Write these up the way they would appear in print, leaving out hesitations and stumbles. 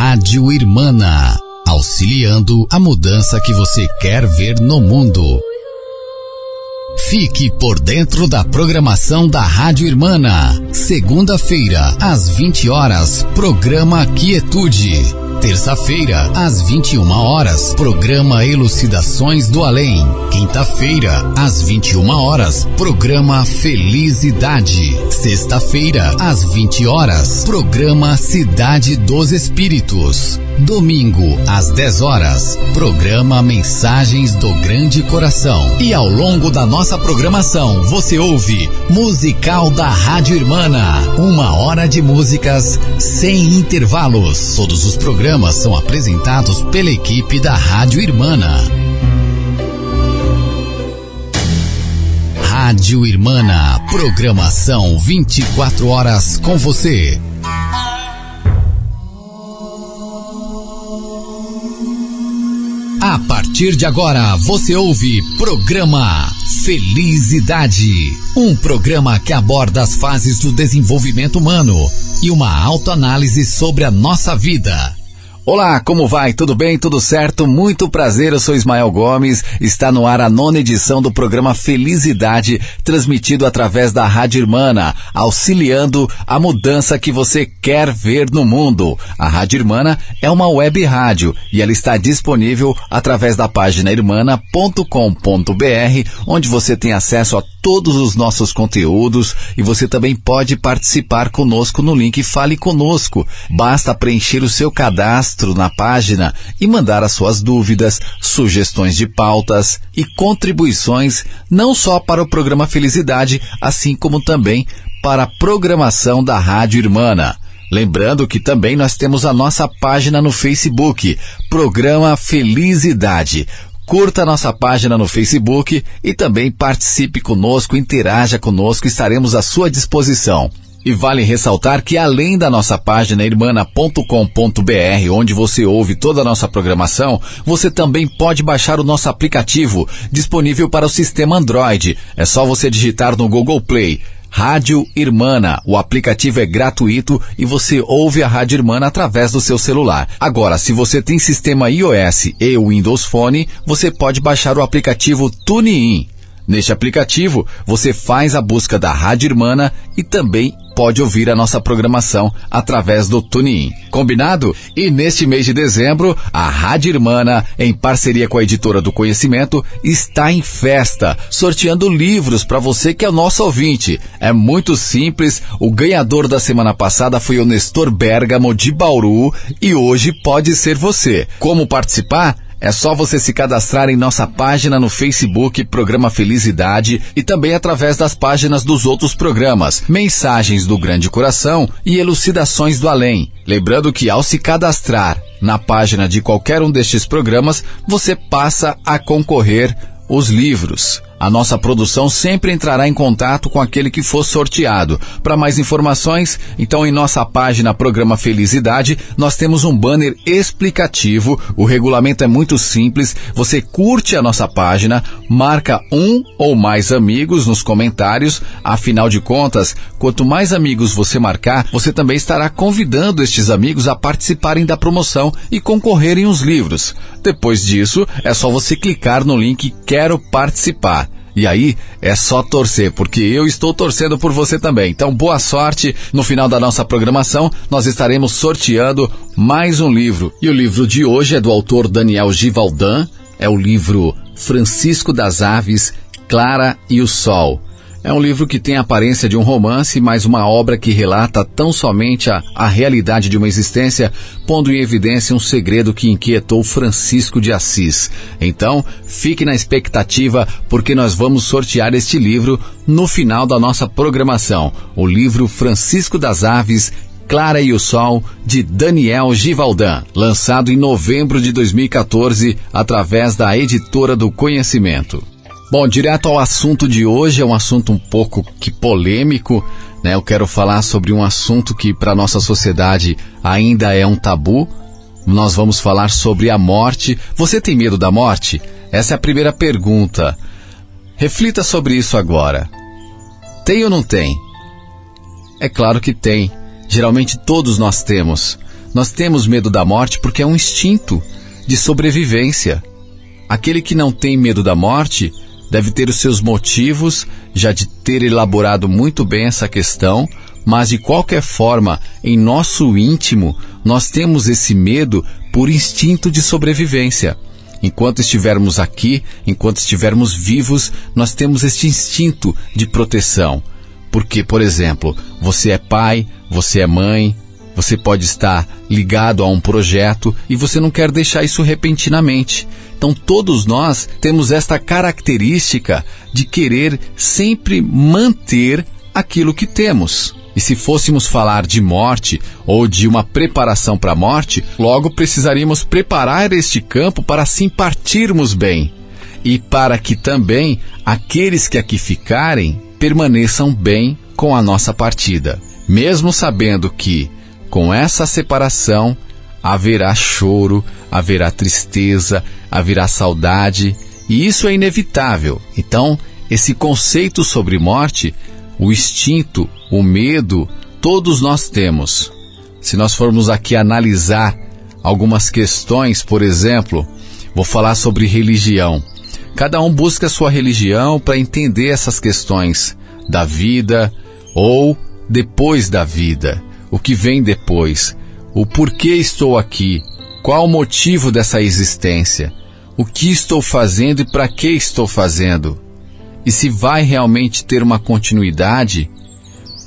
Rádio Irmana, auxiliando a mudança que você quer ver no mundo. Fique por dentro da programação da Rádio Irmana. Segunda-feira, às 20 horas, programa Quietude. Terça-feira, às 21 horas, programa Elucidações do Além. Quinta-feira, às 21 horas, programa Felicidade. Sexta-feira, às 20 horas, programa Cidade dos Espíritos. Domingo, às 10 horas, programa Mensagens do Grande Coração. E ao longo da nossa programação, você ouve Musical da Rádio Irmana. 1 hora de músicas sem intervalos. Todos os programas são apresentados pela equipe da Rádio Irmana. Rádio Irmana, programação 24 horas com você. A partir de agora, você ouve programa Felicidade, um programa que aborda as fases do desenvolvimento humano e uma autoanálise sobre a nossa vida. Olá, como vai? Tudo bem? Tudo certo? Muito prazer, eu sou Ismael Gomes. Está no ar a 9ª edição do programa Felicidade, transmitido através da Rádio Irmana, auxiliando a mudança que você quer ver no mundo. A Rádio Irmana é uma web rádio e ela está disponível através da página irmana.com.br, onde você tem acesso a todos os nossos conteúdos e você também pode participar conosco no link Fale Conosco. Basta preencher o seu cadastro na página e mandar as suas dúvidas, sugestões de pautas e contribuições não só para o programa Felicidade, assim como também para a programação da Rádio Irmana. Lembrando que também nós temos a nossa página no Facebook, Programa Felicidade. Curta a nossa página no Facebook e também participe conosco, interaja conosco, estaremos à sua disposição. E vale ressaltar que além da nossa página irmana.com.br, onde você ouve toda a nossa programação, você também pode baixar o nosso aplicativo, disponível para o sistema Android. É só você digitar no Google Play, Rádio Irmana. O aplicativo é gratuito e você ouve a Rádio Irmana através do seu celular. Agora, se você tem sistema iOS e Windows Phone, você pode baixar o aplicativo TuneIn. Neste aplicativo, você faz a busca da Rádio Irmana e também pode ouvir a nossa programação através do TuneIn. Combinado? E neste mês de dezembro, a Rádio Irmana, em parceria com a Editora do Conhecimento, está em festa, sorteando livros para você que é o nosso ouvinte. É muito simples, o ganhador da semana passada foi o Nestor Bergamo de Bauru e hoje pode ser você. Como participar? É só você se cadastrar em nossa página no Facebook, Programa Felicidade, e também através das páginas dos outros programas, Mensagens do Grande Coração e Elucidações do Além. Lembrando que ao se cadastrar na página de qualquer um destes programas, você passa a concorrer os livros. A nossa produção sempre entrará em contato com aquele que for sorteado. Para mais informações, então em nossa página Programa Felicidade, nós temos um banner explicativo. O regulamento é muito simples. Você curte a nossa página, marca um ou mais amigos nos comentários. Afinal de contas, quanto mais amigos você marcar, você também estará convidando estes amigos a participarem da promoção e concorrerem aos livros. Depois disso, é só você clicar no link Quero Participar. E aí, é só torcer, porque eu estou torcendo por você também. Então, boa sorte. No final da nossa programação, nós estaremos sorteando mais um livro. E o livro de hoje é do autor Daniel Givaudan. É o livro Francisco das Aves, Clara e o Sol. É um livro que tem a aparência de um romance, mas uma obra que relata tão somente a realidade de uma existência, pondo em evidência um segredo que inquietou Francisco de Assis. Então, fique na expectativa, porque nós vamos sortear este livro no final da nossa programação. O livro Francisco das Aves, Clara e o Sol, de Daniel Givaudan, lançado em novembro de 2014, através da Editora do Conhecimento. Bom, direto ao assunto de hoje, é um assunto um pouco que polêmico, né? Eu quero falar sobre um assunto que para a nossa sociedade ainda é um tabu. Nós vamos falar sobre a morte. Você tem medo da morte? Essa é a primeira pergunta. Reflita sobre isso agora. Tem ou não tem? É claro que tem. Geralmente todos nós temos. Nós temos medo da morte porque é um instinto de sobrevivência. Aquele que não tem medo da morte deve ter os seus motivos já de ter elaborado muito bem essa questão, mas de qualquer forma, em nosso íntimo, nós temos esse medo por instinto de sobrevivência. Enquanto estivermos aqui, enquanto estivermos vivos, nós temos este instinto de proteção. Porque, por exemplo, você é pai, você é mãe, você pode estar ligado a um projeto e você não quer deixar isso repentinamente. Então todos nós temos esta característica de querer sempre manter aquilo que temos. E se fôssemos falar de morte ou de uma preparação para a morte, logo precisaríamos preparar este campo para assim partirmos bem. E para que também aqueles que aqui ficarem permaneçam bem com a nossa partida. Mesmo sabendo que com essa separação haverá choro, haverá tristeza, haverá saudade, e isso é inevitável. Então, esse conceito sobre morte, o instinto, o medo, todos nós temos. Se nós formos aqui analisar algumas questões, por exemplo, vou falar sobre religião. Cada um busca a sua religião para entender essas questões da vida ou depois da vida. O que vem depois? O porquê estou aqui? Qual o motivo dessa existência? O que estou fazendo e para que estou fazendo? E se vai realmente ter uma continuidade,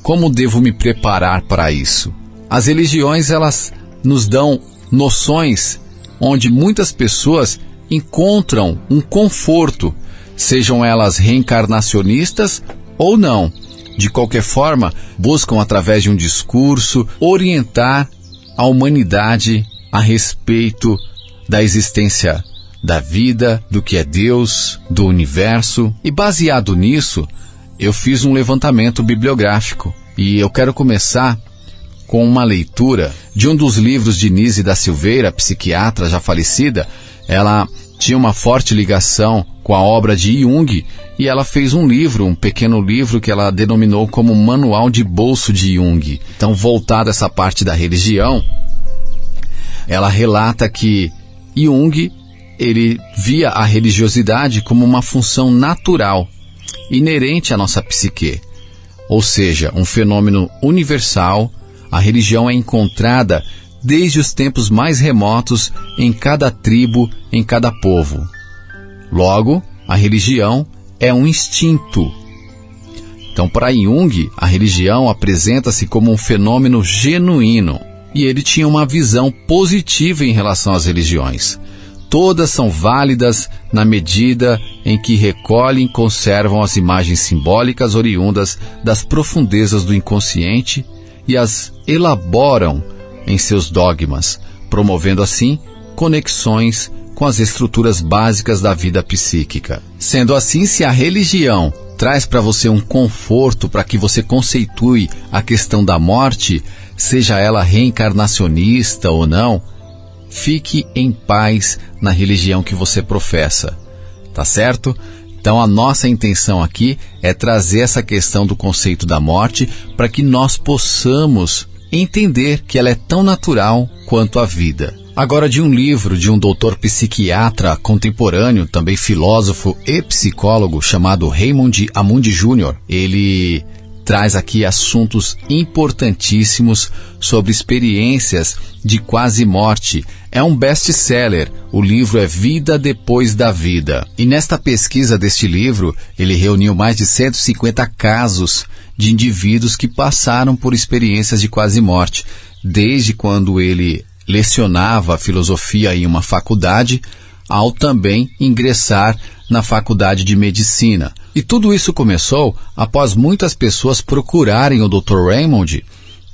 como devo me preparar para isso? As religiões, elas nos dão noções onde muitas pessoas encontram um conforto, sejam elas reencarnacionistas ou não. De qualquer forma, buscam através de um discurso orientar a humanidade a respeito da existência da vida, do que é Deus, do universo. E baseado nisso, eu fiz um levantamento bibliográfico. E eu quero começar com uma leitura de um dos livros de Nise da Silveira, psiquiatra já falecida. Ela tinha uma forte ligação com a obra de Jung e ela fez um livro, um pequeno livro que ela denominou como Manual de Bolso de Jung. Então, voltado a essa parte da religião, ela relata que Jung, ele via a religiosidade como uma função natural, inerente à nossa psique. Ou seja, um fenômeno universal. A religião é encontrada desde os tempos mais remotos em cada tribo, em cada povo. Logo, a religião é um instinto. Então, para Jung, a religião apresenta-se como um fenômeno genuíno. E ele tinha uma visão positiva em relação às religiões. Todas são válidas na medida em que recolhem e conservam as imagens simbólicas oriundas das profundezas do inconsciente e as elaboram em seus dogmas, promovendo assim conexões com as estruturas básicas da vida psíquica. Sendo assim, se a religião traz para você um conforto para que você conceitue a questão da morte, seja ela reencarnacionista ou não, fique em paz na religião que você professa, tá certo? Então a nossa intenção aqui é trazer essa questão do conceito da morte para que nós possamos entender que ela é tão natural quanto a vida. Agora, de um livro de um doutor psiquiatra contemporâneo, também filósofo e psicólogo, chamado Raymond Amundi Jr., ele traz aqui assuntos importantíssimos sobre experiências de quase morte. É um best-seller. O livro é Vida Depois da Vida. E nesta pesquisa deste livro, ele reuniu mais de 150 casos de indivíduos que passaram por experiências de quase morte, desde quando ele lecionava filosofia em uma faculdade, ao também ingressar na faculdade de medicina. E tudo isso começou após muitas pessoas procurarem o Dr. Raymond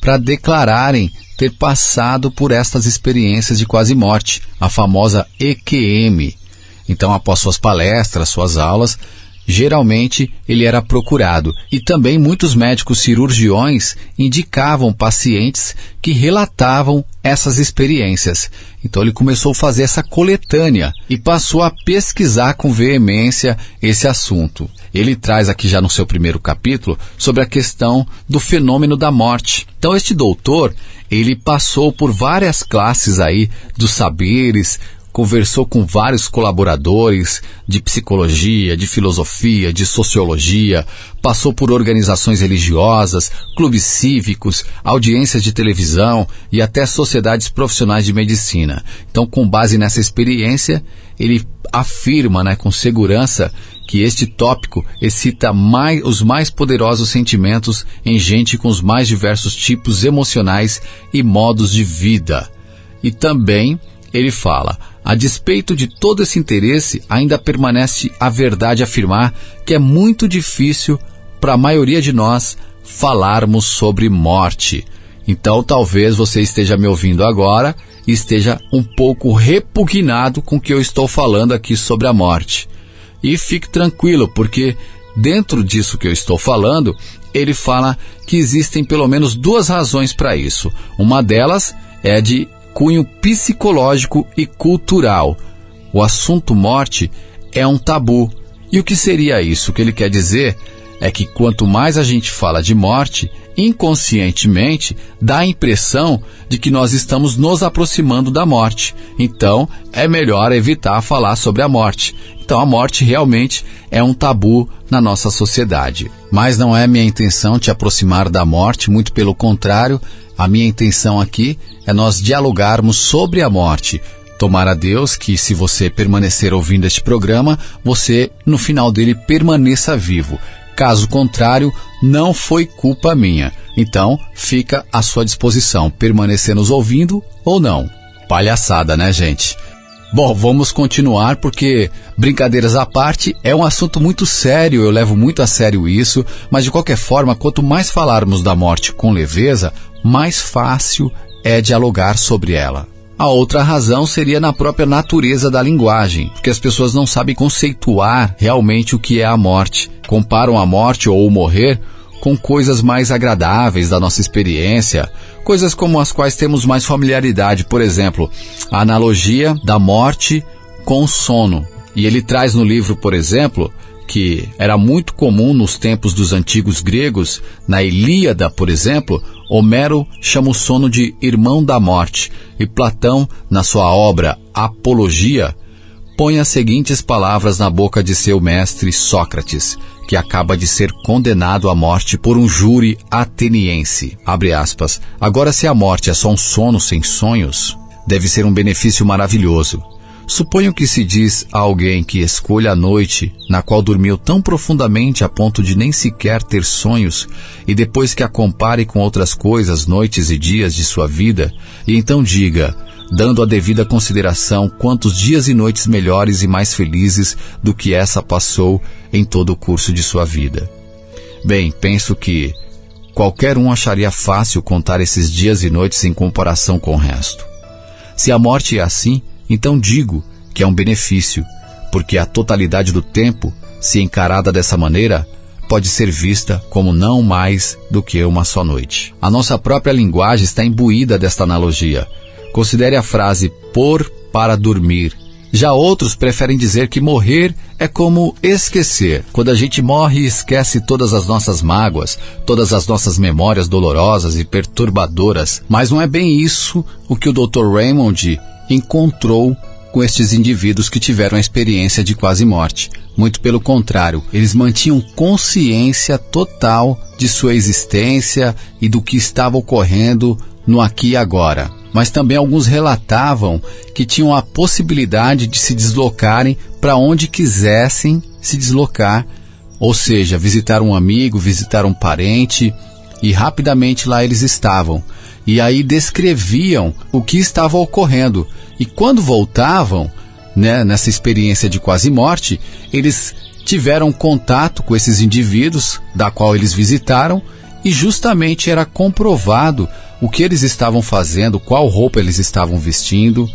para declararem ter passado por estas experiências de quase morte, a famosa EQM. Então, após suas palestras, suas aulas, geralmente ele era procurado. E também muitos médicos cirurgiões indicavam pacientes que relatavam essas experiências. Então ele começou a fazer essa coletânea e passou a pesquisar com veemência esse assunto. Ele traz aqui já no seu primeiro capítulo sobre a questão do fenômeno da morte. Então este doutor, ele passou por várias classes aí dos saberes, conversou com vários colaboradores de psicologia, de filosofia, de sociologia, passou por organizações religiosas, clubes cívicos, audiências de televisão e até sociedades profissionais de medicina. Então, com base nessa experiência, ele afirma, com segurança, que este tópico excita os mais poderosos sentimentos em gente com os mais diversos tipos emocionais e modos de vida. E também ele fala: a despeito de todo esse interesse, ainda permanece a verdade afirmar que é muito difícil para a maioria de nós falarmos sobre morte. Então talvez você esteja me ouvindo agora e esteja um pouco repugnado com o que eu estou falando aqui sobre a morte. E fique tranquilo, porque dentro disso que eu estou falando, ele fala que existem pelo menos 2 razões para isso. Uma delas é de cunho psicológico e cultural. O assunto morte é um tabu. E o que seria isso? O que ele quer dizer é que quanto mais a gente fala de morte, inconscientemente dá a impressão de que nós estamos nos aproximando da morte. Então, é melhor evitar falar sobre a morte. Então, a morte realmente é um tabu na nossa sociedade. Mas não é minha intenção te aproximar da morte, muito pelo contrário. A minha intenção aqui é nós dialogarmos sobre a morte. Tomara a Deus que, se você permanecer ouvindo este programa, você, no final dele, permaneça vivo. Caso contrário, não foi culpa minha. Então, fica à sua disposição, permanecer nos ouvindo ou não. Palhaçada, né, gente? Bom, vamos continuar porque, brincadeiras à parte, é um assunto muito sério, eu levo muito a sério isso, mas de qualquer forma, quanto mais falarmos da morte com leveza, mais fácil é dialogar sobre ela. A outra razão seria na própria natureza da linguagem, porque as pessoas não sabem conceituar realmente o que é a morte. Comparam a morte ou o morrer com coisas mais agradáveis da nossa experiência, coisas como as quais temos mais familiaridade. Por exemplo, a analogia da morte com o sono. E ele traz no livro, por exemplo, que era muito comum nos tempos dos antigos gregos, na Ilíada, por exemplo, Homero chama o sono de irmão da morte, e Platão, na sua obra Apologia, põe as seguintes palavras na boca de seu mestre Sócrates, que acaba de ser condenado à morte por um júri ateniense. Abre aspas. Agora, se a morte é só um sono sem sonhos, deve ser um benefício maravilhoso. Suponho que se diz a alguém que escolha a noite, na qual dormiu tão profundamente a ponto de nem sequer ter sonhos, e depois que a compare com outras coisas, noites e dias de sua vida, e então diga, dando a devida consideração, quantos dias e noites melhores e mais felizes do que essa passou em todo o curso de sua vida. Bem, penso que qualquer um acharia fácil contar esses dias e noites em comparação com o resto. Se a morte é assim, então digo que é um benefício, porque a totalidade do tempo, se encarada dessa maneira, pode ser vista como não mais do que uma só noite. A nossa própria linguagem está imbuída desta analogia. Considere a frase pôr para dormir. Já outros preferem dizer que morrer é como esquecer. Quando a gente morre e esquece todas as nossas mágoas, todas as nossas memórias dolorosas e perturbadoras. Mas não é bem isso o que o Dr. Raymond encontrou com estes indivíduos que tiveram a experiência de quase morte. Muito pelo contrário, eles mantinham consciência total de sua existência e do que estava ocorrendo no aqui e agora. Mas também alguns relatavam que tinham a possibilidade de se deslocarem para onde quisessem se deslocar, ou seja, visitar um amigo, visitar um parente, e rapidamente lá eles estavam. E aí descreviam o que estava ocorrendo. E quando voltavam, nessa experiência de quase morte, eles tiveram contato com esses indivíduos, da qual eles visitaram, e justamente era comprovado o que eles estavam fazendo, qual roupa eles estavam vestindo.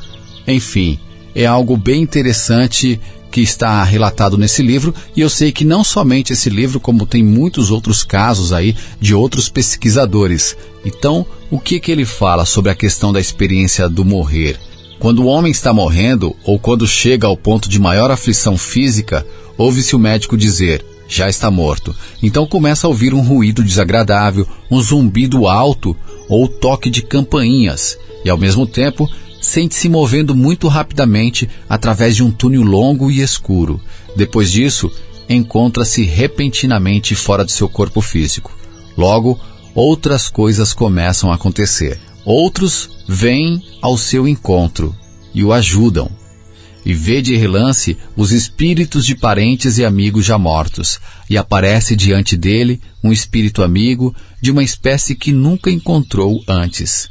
Enfim, é algo bem interessante que está relatado nesse livro, e eu sei que não somente esse livro, como tem muitos outros casos aí de outros pesquisadores. Então, o que ele fala sobre a questão da experiência do morrer? Quando o homem está morrendo, ou quando chega ao ponto de maior aflição física, ouve-se o médico dizer: já está morto. Então começa a ouvir um ruído desagradável, um zumbido alto ou toque de campainhas, e ao mesmo tempo sente-se movendo muito rapidamente através de um túnel longo e escuro. Depois disso, encontra-se repentinamente fora de seu corpo físico. Logo, outras coisas começam a acontecer. Outros vêm ao seu encontro e o ajudam. E vê de relance os espíritos de parentes e amigos já mortos, e aparece diante dele um espírito amigo de uma espécie que nunca encontrou antes.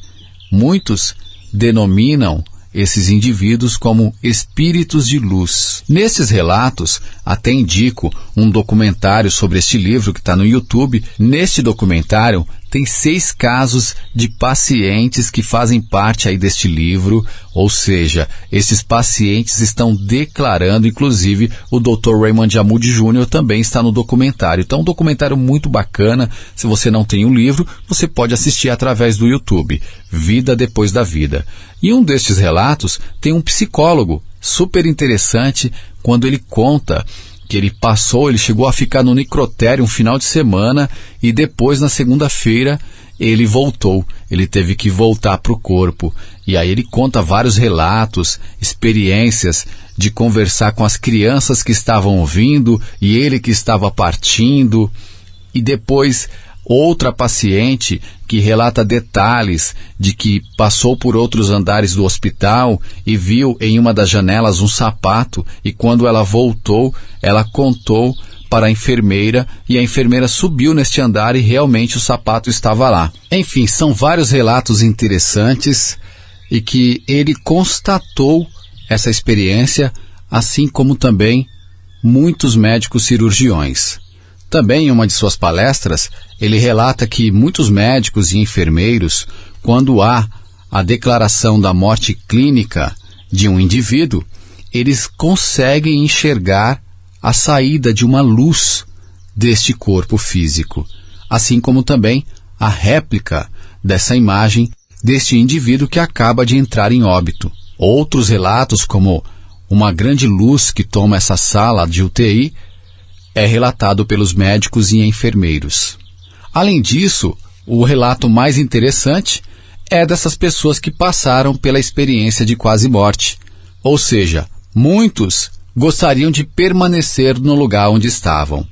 Muitos denominam esses indivíduos como espíritos de luz. Nesses relatos, até indico um documentário sobre este livro que está no YouTube. Neste documentário tem 6 casos de pacientes que fazem parte aí deste livro, ou seja, esses pacientes estão declarando, inclusive o Dr. Raymond Jamoud Jr. também está no documentário. Então, um documentário muito bacana. Se você não tem o livro, você pode assistir através do YouTube, Vida Depois da Vida. E um destes relatos tem um psicólogo super interessante, quando ele conta que ele chegou a ficar no necrotério um final de semana, e depois, na segunda-feira, ele voltou. Ele teve que voltar para o corpo. E aí ele conta vários relatos, experiências de conversar com as crianças que estavam ouvindo e ele que estava partindo. E depois, outra paciente que relata detalhes de que passou por outros andares do hospital e viu em uma das janelas um sapato, e quando ela voltou, ela contou para a enfermeira, e a enfermeira subiu neste andar e realmente o sapato estava lá. Enfim, são vários relatos interessantes e que ele constatou essa experiência, assim como também muitos médicos cirurgiões. Também em uma de suas palestras, ele relata que muitos médicos e enfermeiros, quando há a declaração da morte clínica de um indivíduo, eles conseguem enxergar a saída de uma luz deste corpo físico, assim como também a réplica dessa imagem deste indivíduo que acaba de entrar em óbito. Outros relatos, como uma grande luz que toma essa sala de UTI, é relatado pelos médicos e enfermeiros. Além disso, o relato mais interessante é dessas pessoas que passaram pela experiência de quase morte. Ou seja, muitos gostariam de permanecer no lugar onde estavam,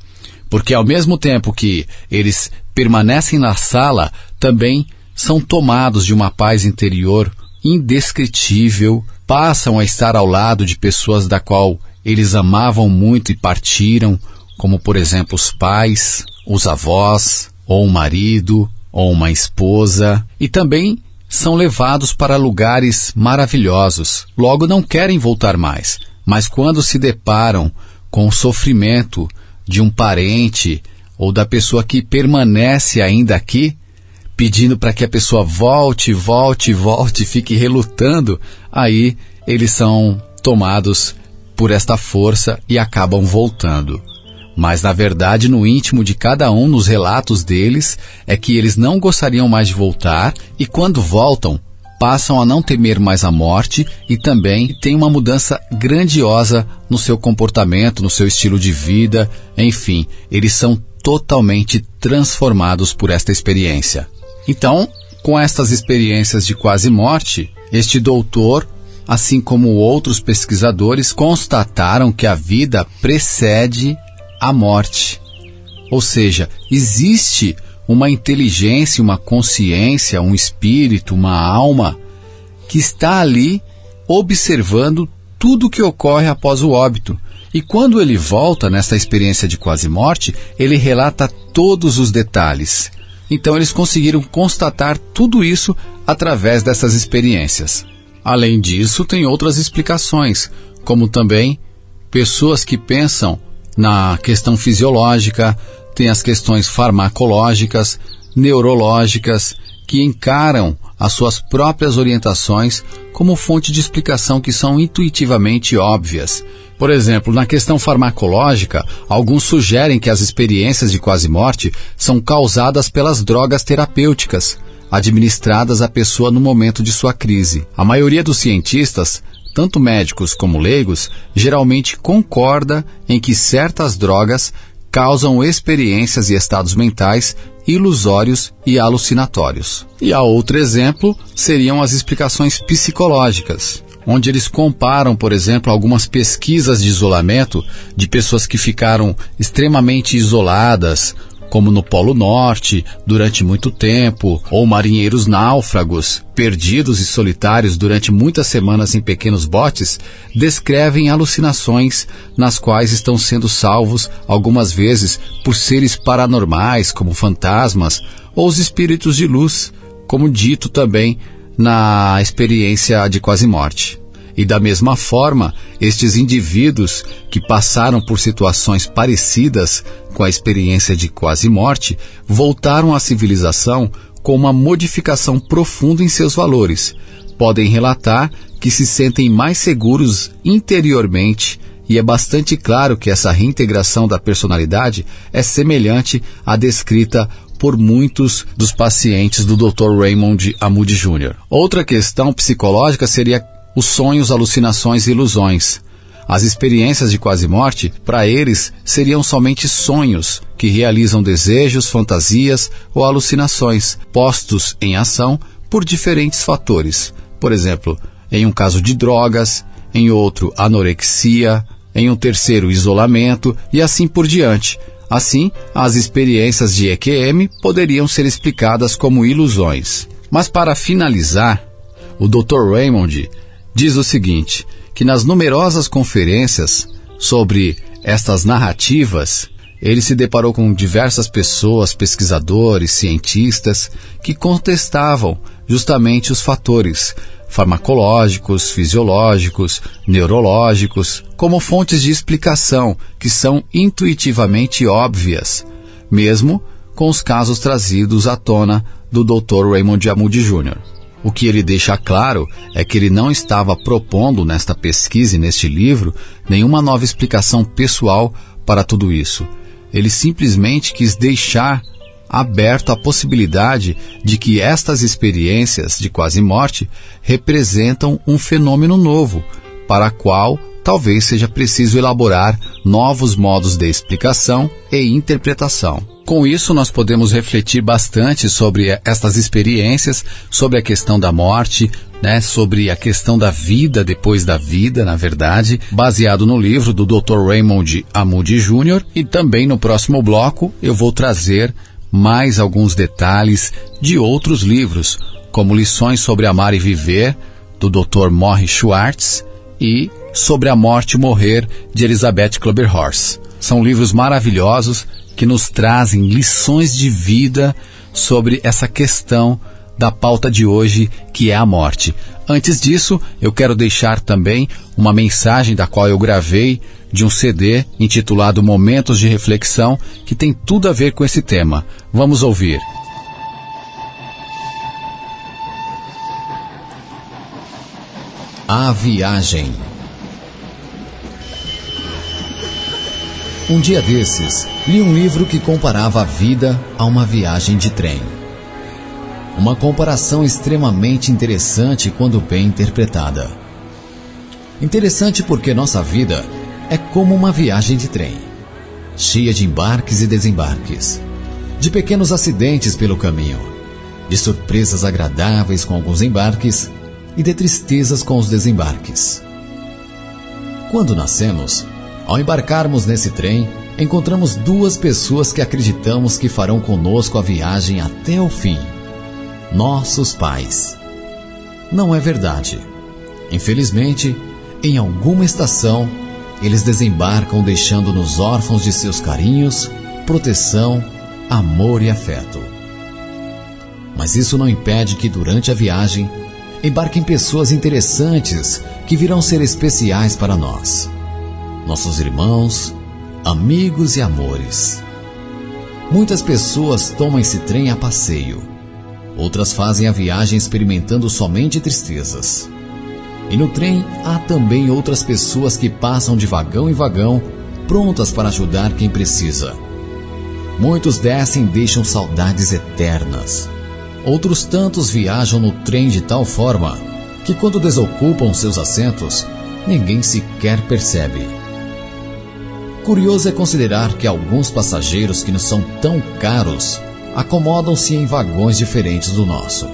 porque ao mesmo tempo que eles permanecem na sala, também são tomados de uma paz interior indescritível, passam a estar ao lado de pessoas da qual eles amavam muito e partiram, como por exemplo os pais, os avós, ou um marido, ou uma esposa, e também são levados para lugares maravilhosos. Logo não querem voltar mais, mas quando se deparam com o sofrimento de um parente ou da pessoa que permanece ainda aqui, pedindo para que a pessoa volte, fique relutando, aí eles são tomados por esta força e acabam voltando. Mas, na verdade, no íntimo de cada um, nos relatos deles, é que eles não gostariam mais de voltar, e quando voltam, passam a não temer mais a morte e também tem uma mudança grandiosa no seu comportamento, no seu estilo de vida, enfim, eles são totalmente transformados por esta experiência. Então, com estas experiências de quase morte, este doutor, assim como outros pesquisadores, constataram que a vida precede a morte. Ou seja, existe uma inteligência, uma consciência, um espírito, uma alma que está ali observando tudo o que ocorre após o óbito. E quando ele volta nessa experiência de quase morte, ele relata todos os detalhes. Então eles conseguiram constatar tudo isso através dessas experiências. Além disso, tem outras explicações, como também pessoas que pensam na questão fisiológica, tem as questões farmacológicas, neurológicas, que encaram as suas próprias orientações como fonte de explicação que são intuitivamente óbvias. Por exemplo, na questão farmacológica, alguns sugerem que as experiências de quase-morte são causadas pelas drogas terapêuticas administradas à pessoa no momento de sua crise. A maioria dos cientistas, tanto médicos como leigos, geralmente concorda em que certas drogas causam experiências e estados mentais ilusórios e alucinatórios. E a outro exemplo seriam as explicações psicológicas, onde eles comparam, por exemplo, algumas pesquisas de isolamento de pessoas que ficaram extremamente isoladas, como no Polo Norte, durante muito tempo, ou marinheiros náufragos, perdidos e solitários durante muitas semanas em pequenos botes, descrevem alucinações nas quais estão sendo salvos, algumas vezes, por seres paranormais, como fantasmas, ou os espíritos de luz, como dito também na experiência de quase-morte. E da mesma forma, estes indivíduos que passaram por situações parecidas com a experiência de quase-morte voltaram à civilização com uma modificação profunda em seus valores. Podem relatar que se sentem mais seguros interiormente, e é bastante claro que essa reintegração da personalidade é semelhante à descrita por muitos dos pacientes do Dr. Raymond Amoudi Jr. Outra questão psicológica seria os sonhos, alucinações e ilusões. As experiências de quase-morte, para eles, seriam somente sonhos que realizam desejos, fantasias ou alucinações, postos em ação por diferentes fatores. Por exemplo, em um caso de drogas, em outro anorexia, em um terceiro isolamento e assim por diante. Assim, as experiências de EQM poderiam ser explicadas como ilusões. Mas para finalizar, o Dr. Raymond diz o seguinte, que nas numerosas conferências sobre estas narrativas, ele se deparou com diversas pessoas, pesquisadores, cientistas, que contestavam justamente os fatores farmacológicos, fisiológicos, neurológicos, como fontes de explicação que são intuitivamente óbvias, mesmo com os casos trazidos à tona do Dr. Raymond Amoudi Jr. O que ele deixa claro é que ele não estava propondo nesta pesquisa e neste livro nenhuma nova explicação pessoal para tudo isso. Ele simplesmente quis deixar aberto a possibilidade de que estas experiências de quase-morte representam um fenômeno novo, para o qual talvez seja preciso elaborar novos modos de explicação e interpretação. Com isso, nós podemos refletir bastante sobre estas experiências, sobre a questão da morte, sobre a questão da vida depois da vida, na verdade, baseado no livro do Dr. Raymond Amoudi Jr. E também no próximo bloco eu vou trazer mais alguns detalhes de outros livros, como Lições sobre Amar e Viver, do Dr. Morris Schwartz, e Sobre a Morte e Morrer, de Elizabeth Kübler-Ross. São livros maravilhosos que nos trazem lições de vida sobre essa questão da pauta de hoje, que é a morte. Antes disso, eu quero deixar também uma mensagem da qual eu gravei de um CD intitulado Momentos de Reflexão, que tem tudo a ver com esse tema. Vamos ouvir. A Viagem. Um dia desses, li um livro que comparava a vida a uma viagem de trem. Uma comparação extremamente interessante quando bem interpretada. Interessante porque nossa vida é como uma viagem de trem, cheia de embarques e desembarques, de pequenos acidentes pelo caminho, de surpresas agradáveis com alguns embarques e de tristezas com os desembarques. Quando nascemos, ao embarcarmos nesse trem, encontramos duas pessoas que acreditamos que farão conosco a viagem até o fim. Nossos pais. Não é verdade. Infelizmente, em alguma estação, eles desembarcam deixando-nos órfãos de seus carinhos, proteção, amor e afeto. Mas isso não impede que durante a viagem embarquem pessoas interessantes que virão ser especiais para nós. Nossos irmãos, amigos e amores. Muitas pessoas tomam esse trem a passeio. Outras fazem a viagem experimentando somente tristezas. E no trem há também outras pessoas que passam de vagão em vagão, prontas para ajudar quem precisa. Muitos descem e deixam saudades eternas. Outros tantos viajam no trem de tal forma que quando desocupam seus assentos, ninguém sequer percebe. Curioso é considerar que alguns passageiros que nos são tão caros acomodam-se em vagões diferentes do nosso.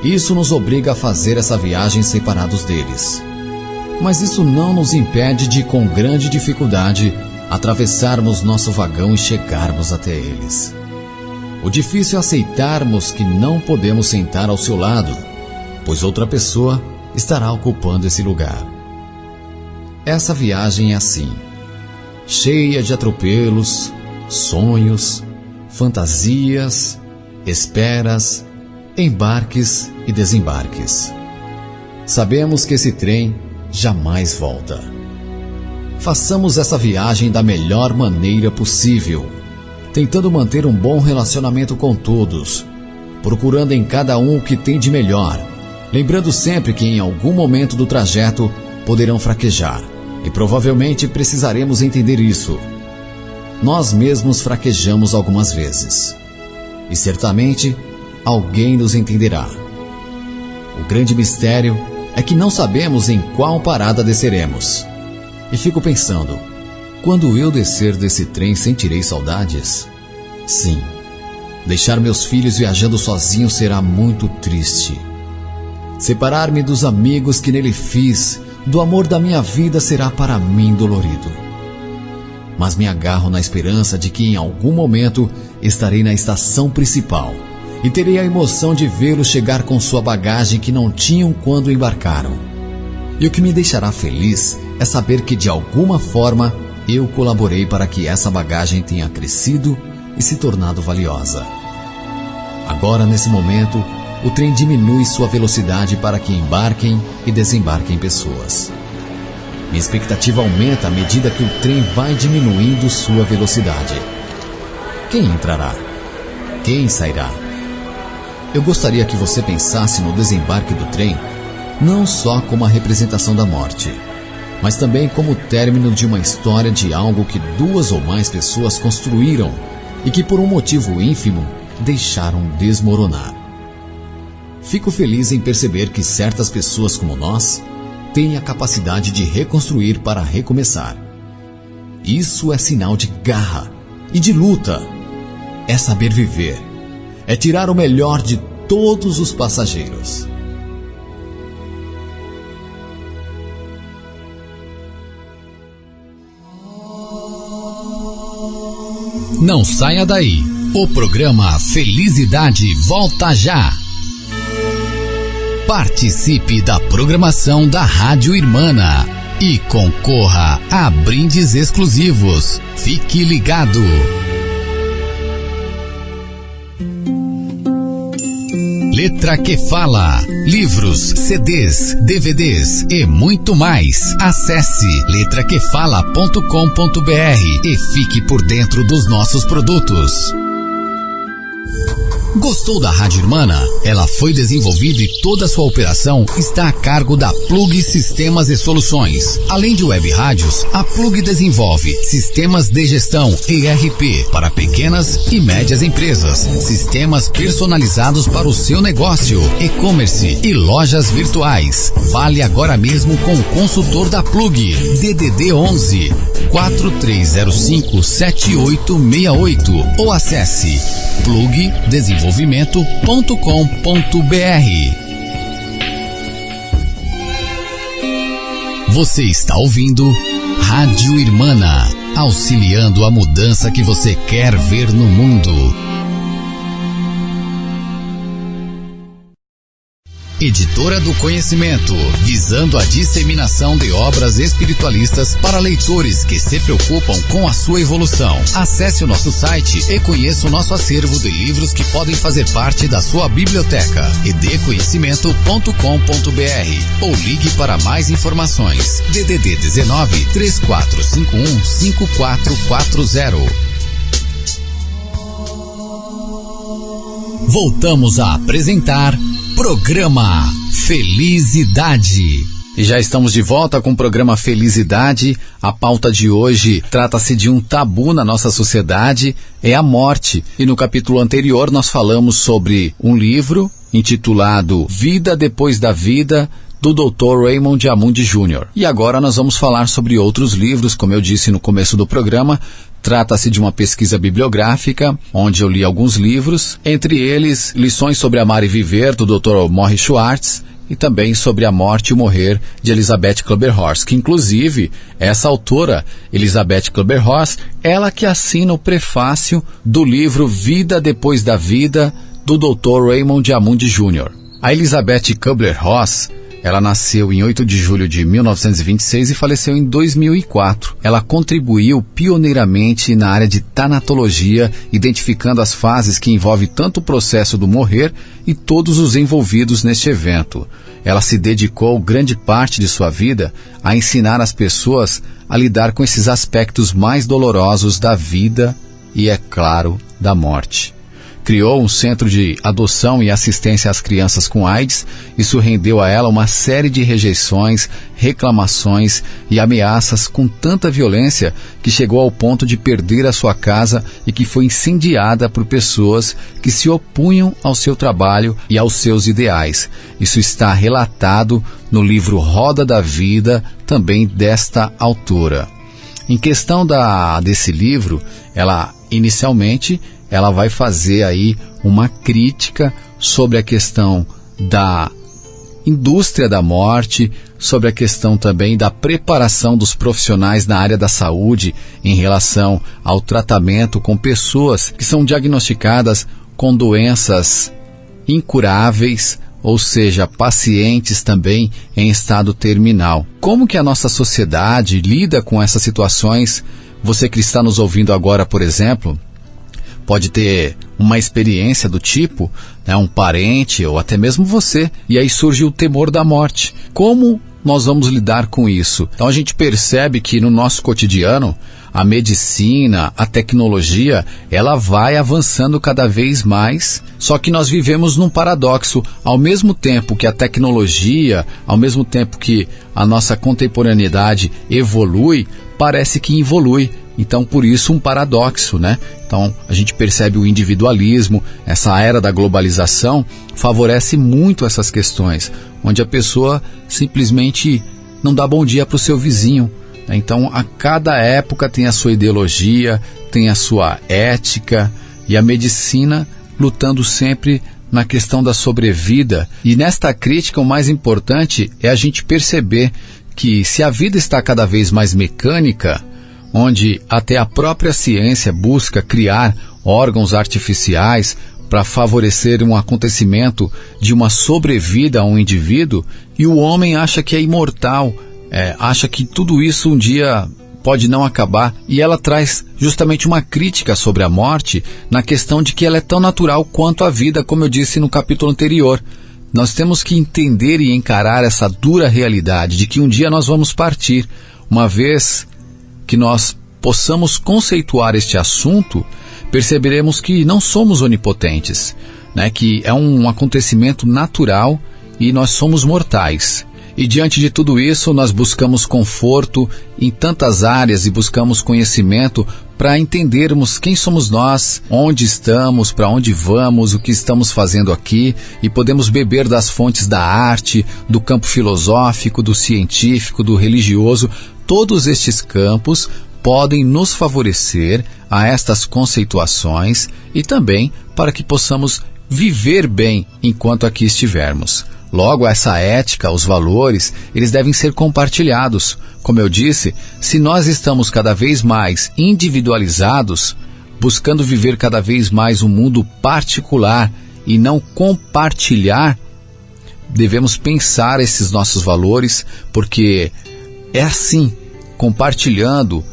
Isso nos obriga a fazer essa viagem separados deles. Mas isso não nos impede de, com grande dificuldade, atravessarmos nosso vagão e chegarmos até eles. O difícil é aceitarmos que não podemos sentar ao seu lado, pois outra pessoa estará ocupando esse lugar. Essa viagem é assim, cheia de atropelos, sonhos, fantasias, esperas, embarques e desembarques. Sabemos que esse trem jamais volta. Façamos essa viagem da melhor maneira possível, tentando manter um bom relacionamento com todos, procurando em cada um o que tem de melhor, lembrando sempre que em algum momento do trajeto poderão fraquejar, e provavelmente precisaremos entender isso. Nós mesmos fraquejamos algumas vezes, e certamente alguém nos entenderá. O grande mistério é que não sabemos em qual parada desceremos. E fico pensando, quando eu descer desse trem sentirei saudades? Sim, deixar meus filhos viajando sozinhos será muito triste. Separar-me dos amigos que nele fiz, do amor da minha vida, será para mim dolorido. Mas me agarro na esperança de que em algum momento estarei na estação principal e terei a emoção de vê-los chegar com sua bagagem que não tinham quando embarcaram. E o que me deixará feliz é saber que de alguma forma eu colaborei para que essa bagagem tenha crescido e se tornado valiosa. Agora, nesse momento, o trem diminui sua velocidade para que embarquem e desembarquem pessoas. Minha expectativa aumenta à medida que o trem vai diminuindo sua velocidade. Quem entrará? Quem sairá? Eu gostaria que você pensasse no desembarque do trem não só como a representação da morte, mas também como o término de uma história de algo que duas ou mais pessoas construíram e que por um motivo ínfimo deixaram desmoronar. Fico feliz em perceber que certas pessoas como nós têm a capacidade de reconstruir para recomeçar. Isso é sinal de garra e de luta. É saber viver. É tirar o melhor de todos os passageiros. Não saia daí. O programa Felicidade volta já. Participe da programação da Rádio Irmana e concorra a brindes exclusivos. Fique ligado. Letra que Fala. Livros, CDs, DVDs e muito mais. Acesse letraquefala.com.br e fique por dentro dos nossos produtos. Gostou da Rádio Irmana? Ela foi desenvolvida e toda a sua operação está a cargo da Plug Sistemas e Soluções. Além de web rádios, a Plug desenvolve sistemas de gestão ERP para pequenas e médias empresas, sistemas personalizados para o seu negócio, e-commerce e lojas virtuais. Fale agora mesmo com o consultor da Plug. DDD 11 4305-7868 ou acesse plugdesenvolvimento.com.br. Você está ouvindo Rádio Irmana, auxiliando a mudança que você quer ver no mundo. Editora do Conhecimento, visando a disseminação de obras espiritualistas para leitores que se preocupam com a sua evolução. Acesse o nosso site e conheça o nosso acervo de livros que podem fazer parte da sua biblioteca. edconhecimento.com.br ou ligue para mais informações. DDD 19 3451 5440. Voltamos a apresentar Programa Felicidade. E já estamos de volta com o programa Felicidade. A pauta de hoje trata-se de um tabu na nossa sociedade, é a morte. E no capítulo anterior nós falamos sobre um livro intitulado Vida Depois da Vida, do Dr. Raymond Amundi Jr. E agora nós vamos falar sobre outros livros, como eu disse no começo do programa. Trata-se de uma pesquisa bibliográfica, onde eu li alguns livros, entre eles Lições sobre Amar e Viver, do Dr. Morris Schwartz, e também sobre a morte e o morrer de Elizabeth Kübler-Ross, que inclusive essa autora, Elizabeth Kübler-Ross, ela que assina o prefácio do livro Vida Depois da Vida, do Dr. Raymond Amundi Jr. A Elizabeth Kübler-Ross, ela nasceu em 8 de julho de 1926 e faleceu em 2004. Ela contribuiu pioneiramente na área de tanatologia, identificando as fases que envolvem tanto o processo do morrer e todos os envolvidos neste evento. Ela se dedicou grande parte de sua vida a ensinar as pessoas a lidar com esses aspectos mais dolorosos da vida e, é claro, da morte. Criou um centro de adoção e assistência às crianças com AIDS. Isso rendeu a ela uma série de rejeições, reclamações e ameaças com tanta violência que chegou ao ponto de perder a sua casa e que foi incendiada por pessoas que se opunham ao seu trabalho e aos seus ideais. Isso está relatado no livro Roda da Vida, também desta autora. Em questão desse livro, inicialmente ela vai fazer aí uma crítica sobre a questão da indústria da morte, sobre a questão também da preparação dos profissionais na área da saúde em relação ao tratamento com pessoas que são diagnosticadas com doenças incuráveis, ou seja, pacientes também em estado terminal. Como que a nossa sociedade lida com essas situações? Você que está nos ouvindo agora, por exemplo, pode ter uma experiência do tipo, um parente ou até mesmo você, e aí surge o temor da morte. Como nós vamos lidar com isso? Então a gente percebe que no nosso cotidiano, a medicina, a tecnologia, ela vai avançando cada vez mais, só que nós vivemos num paradoxo. Ao mesmo tempo que a tecnologia, ao mesmo tempo que a nossa contemporaneidade evolui, parece que involui. Então, por isso, um paradoxo, né? Então, a gente percebe o individualismo, essa era da globalização favorece muito essas questões, onde a pessoa simplesmente não dá bom dia para o seu vizinho. Então, a cada época tem a sua ideologia, tem a sua ética, e a medicina lutando sempre na questão da sobrevida. E nesta crítica, o mais importante é a gente perceber que se a vida está cada vez mais mecânica, onde até a própria ciência busca criar órgãos artificiais para favorecer um acontecimento de uma sobrevida a um indivíduo, e o homem acha que é imortal, acha que tudo isso um dia pode não acabar, e ela traz justamente uma crítica sobre a morte na questão de que ela é tão natural quanto a vida, como eu disse no capítulo anterior. Nós temos que entender e encarar essa dura realidade de que um dia nós vamos partir. Uma vez que nós possamos conceituar este assunto, perceberemos que não somos onipotentes, né? Que é um acontecimento natural e nós somos mortais. E diante de tudo isso, nós buscamos conforto em tantas áreas e buscamos conhecimento para entendermos quem somos nós, onde estamos, para onde vamos, o que estamos fazendo aqui, e podemos beber das fontes da arte, do campo filosófico, do científico, do religioso. Todos estes campos podem nos favorecer a estas conceituações e também para que possamos viver bem enquanto aqui estivermos. Logo, essa ética, os valores, eles devem ser compartilhados. Como eu disse, se nós estamos cada vez mais individualizados, buscando viver cada vez mais um mundo particular e não compartilhar, devemos pensar esses nossos valores, porque é assim, compartilhando,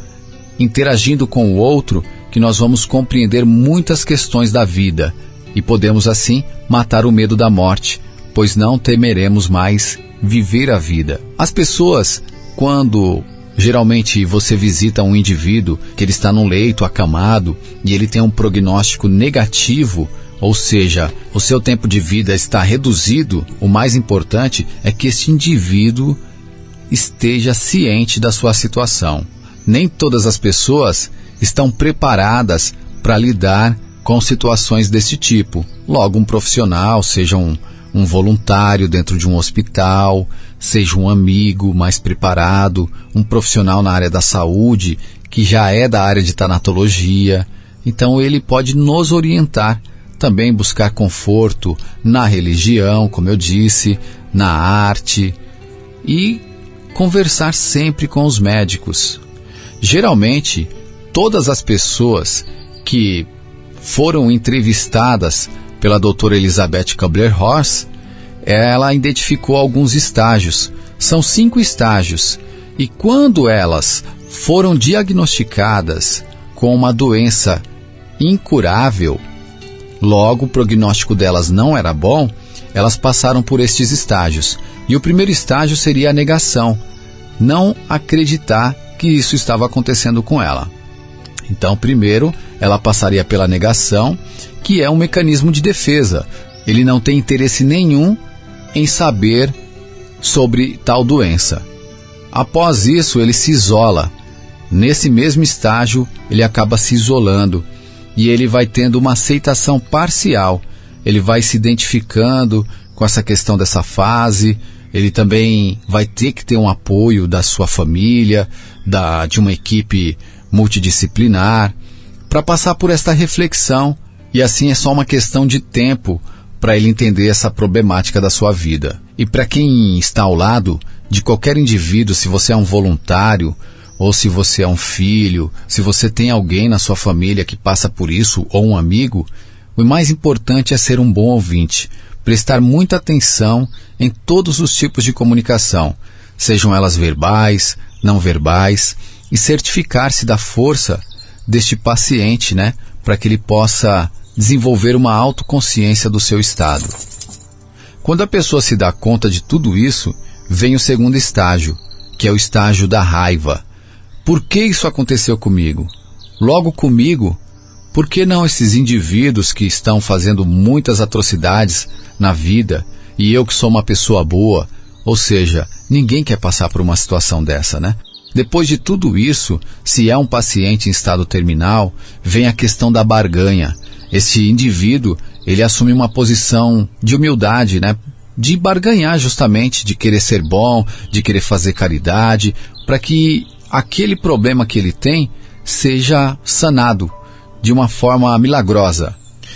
interagindo com o outro, que nós vamos compreender muitas questões da vida e podemos assim matar o medo da morte, pois não temeremos mais viver a vida. As pessoas, quando geralmente você visita um indivíduo que ele está num leito acamado e ele tem um prognóstico negativo, ou seja, o seu tempo de vida está reduzido, o mais importante é que este indivíduo esteja ciente da sua situação. Nem todas as pessoas estão preparadas para lidar com situações desse tipo. Logo, um profissional, seja um voluntário dentro de um hospital, seja um amigo mais preparado, um profissional na área da saúde, que já é da área de tanatologia. Então ele pode nos orientar, também buscar conforto na religião, como eu disse, na arte, e conversar sempre com os médicos. Geralmente, todas as pessoas que foram entrevistadas pela doutora Elizabeth Kubler-Ross, ela identificou alguns estágios. São 5 estágios. E quando elas foram diagnosticadas com uma doença incurável, logo o prognóstico delas não era bom, elas passaram por estes estágios. E o primeiro estágio seria a negação, não acreditar que isso estava acontecendo com ela. Então, primeiro, ela passaria pela negação, que é um mecanismo de defesa. Ele não tem interesse nenhum em saber sobre tal doença. Após isso, ele se isola. Nesse mesmo estágio, ele acaba se isolando e ele vai tendo uma aceitação parcial. Ele vai se identificando com essa questão dessa fase. Ele também vai ter que ter um apoio da sua família, de uma equipe multidisciplinar, para passar por esta reflexão. E assim é só uma questão de tempo para ele entender essa problemática da sua vida. E para quem está ao lado de qualquer indivíduo, se você é um voluntário, ou se você é um filho, se você tem alguém na sua família que passa por isso, ou um amigo, o mais importante é ser um bom ouvinte, prestar muita atenção em todos os tipos de comunicação, sejam elas verbais, não verbais, e certificar-se da força deste paciente, para que ele possa desenvolver uma autoconsciência do seu estado. Quando a pessoa se dá conta de tudo isso, vem o segundo estágio, que é o estágio da raiva. Por que isso aconteceu comigo? Logo comigo, por que não esses indivíduos que estão fazendo muitas atrocidades na vida e eu que sou uma pessoa boa? Ou seja, ninguém quer passar por uma situação dessa, Depois de tudo isso, se é um paciente em estado terminal, vem a questão da barganha. Esse indivíduo, ele assume uma posição de humildade, de barganhar justamente, de querer ser bom, de querer fazer caridade, para que aquele problema que ele tem seja sanado de uma forma milagrosa.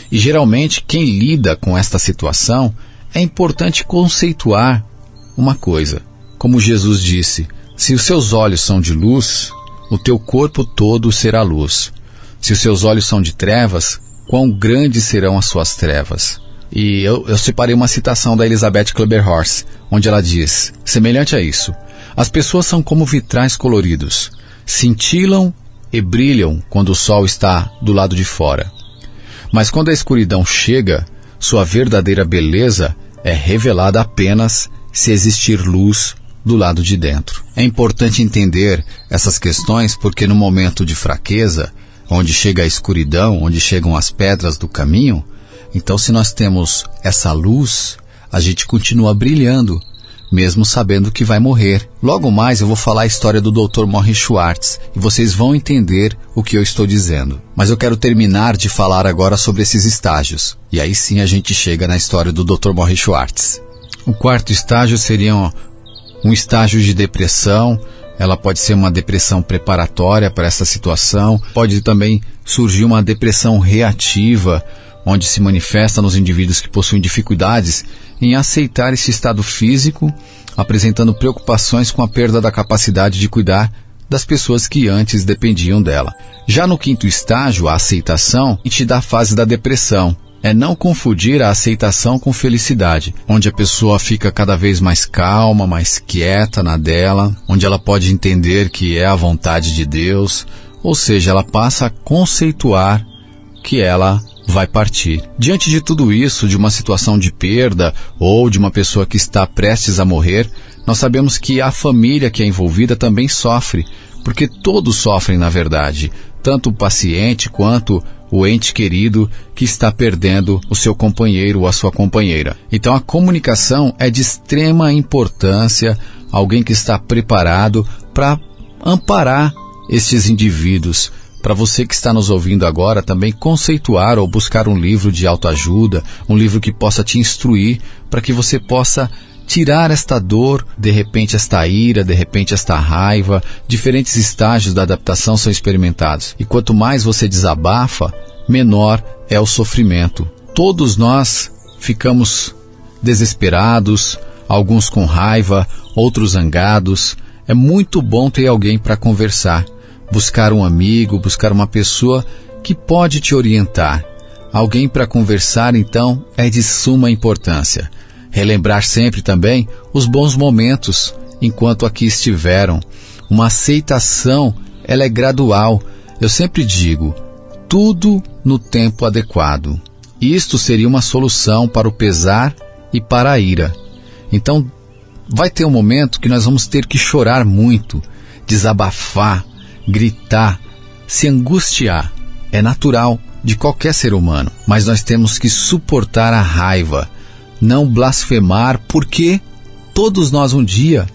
E geralmente quem lida com esta situação, é importante conceituar uma coisa. Como Jesus disse, se os seus olhos são de luz, o teu corpo todo será luz. Se os seus olhos são de trevas, quão grandes serão as suas trevas. E eu separei uma citação da Elizabeth Kubler-Ross, onde ela diz, semelhante a isso: as pessoas são como vitrais coloridos, cintilam e brilham quando o sol está do lado de fora. Mas quando a escuridão chega, sua verdadeira beleza é revelada apenas se existir luz do lado de dentro. É importante entender essas questões porque no momento de fraqueza, onde chega a escuridão, onde chegam as pedras do caminho, então se nós temos essa luz, a gente continua brilhando, mesmo sabendo que vai morrer. Logo mais eu vou falar a história do Dr. Morris Schwartz e vocês vão entender o que eu estou dizendo. Mas eu quero terminar de falar agora sobre esses estágios. E aí sim a gente chega na história do Dr. Morris Schwartz. O quarto estágio seria um estágio de depressão. Ela pode ser uma depressão preparatória para essa situação. Pode também surgir uma depressão reativa, onde se manifesta nos indivíduos que possuem dificuldades em aceitar esse estado físico, apresentando preocupações com a perda da capacidade de cuidar das pessoas que antes dependiam dela. Já no quinto estágio, a aceitação, a gente dá a fase da depressão. É não confundir a aceitação com felicidade, onde a pessoa fica cada vez mais calma, mais quieta na dela, onde ela pode entender que é a vontade de Deus, ou seja, ela passa a conceituar que ela vai partir. Diante de tudo isso, de uma situação de perda ou de uma pessoa que está prestes a morrer, nós sabemos que a família que é envolvida também sofre, porque todos sofrem na verdade, tanto o paciente quanto o ente querido que está perdendo o seu companheiro ou a sua companheira. Então a comunicação é de extrema importância, alguém que está preparado para amparar estes indivíduos. Para você que está nos ouvindo agora, também conceituar ou buscar um livro de autoajuda, um livro que possa te instruir, para que você possa tirar esta dor, de repente esta ira, de repente esta raiva. Diferentes estágios da adaptação são experimentados. E quanto mais você desabafa, menor é o sofrimento. Todos nós ficamos desesperados, alguns com raiva, outros zangados. É muito bom ter alguém para conversar. Buscar um amigo, buscar uma pessoa que pode te orientar. Alguém para conversar, então, é de suma importância. Relembrar sempre também os bons momentos enquanto aqui estiveram. Uma aceitação, ela é gradual. Eu sempre digo, tudo no tempo adequado. Isto seria uma solução para o pesar e para a ira. Então, vai ter um momento que nós vamos ter que chorar muito, desabafar, gritar, se angustiar. É natural de qualquer ser humano, mas nós temos que suportar a raiva, não blasfemar, porque todos nós um dia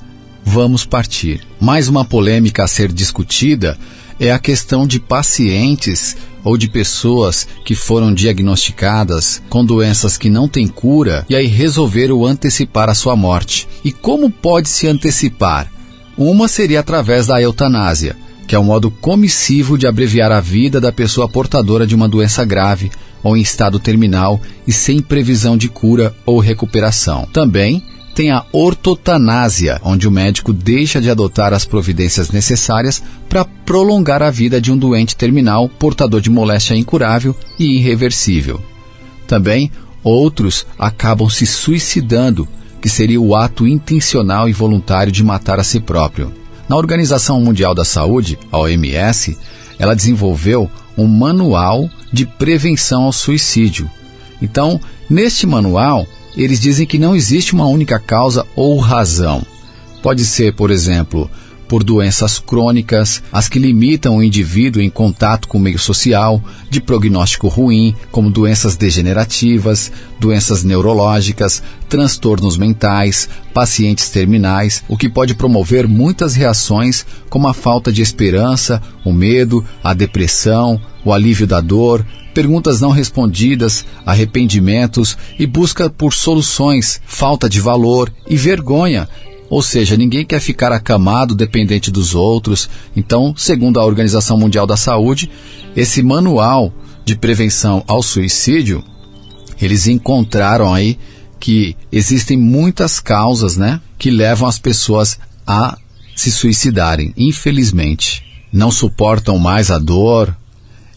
vamos partir. Mais uma polêmica a ser discutida é a questão de pacientes ou de pessoas que foram diagnosticadas com doenças que não têm cura e aí resolveram antecipar a sua morte. E como pode se antecipar? Uma seria através da eutanásia, que é um modo comissivo de abreviar a vida da pessoa portadora de uma doença grave ou em estado terminal e sem previsão de cura ou recuperação. Também tem a ortotanásia, onde o médico deixa de adotar as providências necessárias para prolongar a vida de um doente terminal portador de moléstia incurável e irreversível. Também outros acabam se suicidando, que seria o ato intencional e voluntário de matar a si próprio. Na Organização Mundial da Saúde, a OMS, ela desenvolveu um manual de prevenção ao suicídio. Então, neste manual, eles dizem que não existe uma única causa ou razão. Pode ser, por exemplo, por doenças crônicas, as que limitam o indivíduo em contato com o meio social, de prognóstico ruim, como doenças degenerativas, doenças neurológicas, transtornos mentais, pacientes terminais, o que pode promover muitas reações, como a falta de esperança, o medo, a depressão, o alívio da dor, perguntas não respondidas, arrependimentos e busca por soluções, falta de valor e vergonha. Ou seja, ninguém quer ficar acamado, dependente dos outros. Então, segundo a Organização Mundial da Saúde, esse manual de prevenção ao suicídio, eles encontraram aí que existem muitas causas, que levam as pessoas a se suicidarem, infelizmente. Não suportam mais a dor,